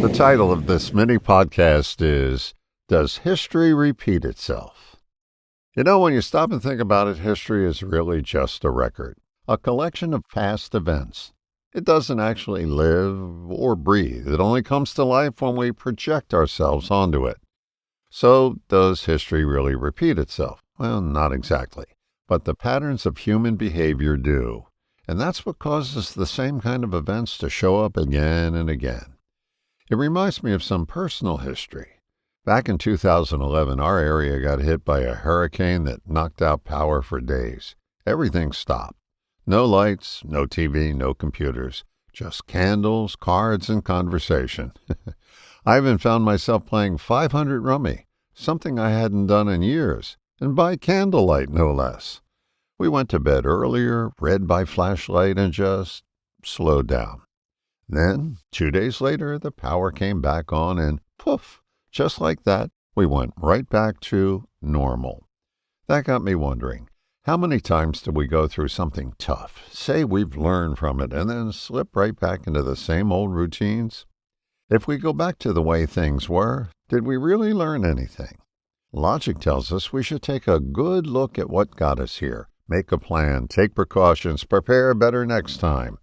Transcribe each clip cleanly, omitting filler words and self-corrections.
The title of this mini podcast is, Does History Repeat Itself? You know, when you stop and think about it, history is really just a record, a collection of past events. It doesn't actually live or breathe. It only comes to life when we project ourselves onto it. So, does history really repeat itself? Well, not exactly. But the patterns of human behavior do. And that's what causes the same kind of events to show up again and again. It reminds me of some personal history. Back in 2011, our area got hit by a hurricane that knocked out power for days. Everything stopped. No lights, no TV, no computers. Just candles, cards, and conversation. I even found myself playing 500 Rummy, something I hadn't done in years, and by candlelight, no less. We went to bed earlier, read by flashlight, and just slowed down. Then, 2 days later, the power came back on, and poof, just like that, we went right back to normal. That got me wondering, how many times do we go through something tough, say we've learned from it, and then slip right back into the same old routines? If we go back to the way things were, did we really learn anything? Logic tells us we should take a good look at what got us here, make a plan, take precautions, prepare better next time.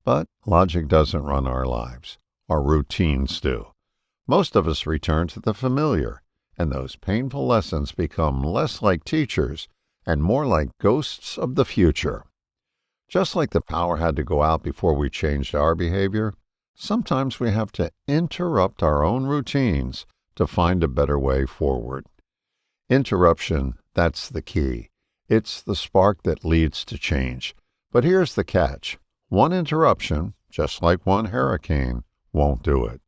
But logic doesn't run our lives. Our routines do. Most of us return to the familiar, and those painful lessons become less like teachers and more like ghosts of the future. Just like the power had to go out before we changed our behavior, sometimes we have to interrupt our own routines to find a better way forward. Interruption, that's the key. It's the spark that leads to change. But here's the catch. One interruption, just like one hurricane, won't do it.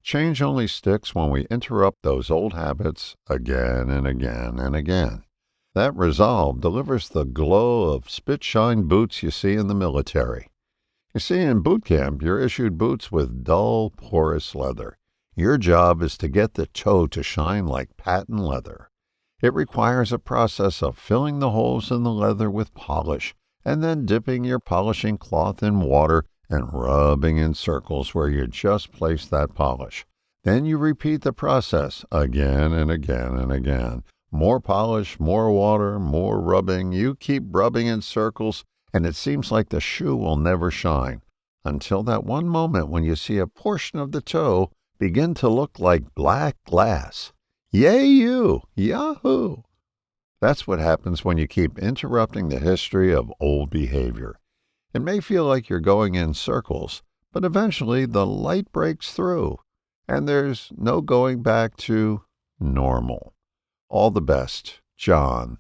Change only sticks when we interrupt those old habits again and again and again. That resolve delivers the glow of spit-shine boots you see in the military. You see, in boot camp, you're issued boots with dull, porous leather. Your job is to get the toe to shine like patent leather. It requires a process of filling the holes in the leather with polish, and then dipping your polishing cloth in water and rubbing in circles where you just placed that polish. Then you repeat the process again and again and again. More polish, more water, more rubbing. You keep rubbing in circles, and it seems like the shoe will never shine, until that one moment when you see a portion of the toe begin to look like black glass. Yay you! Yahoo! That's what happens when you keep interrupting the history of old behavior. It may feel like you're going in circles, but eventually the light breaks through, and there's no going back to normal. All the best, John.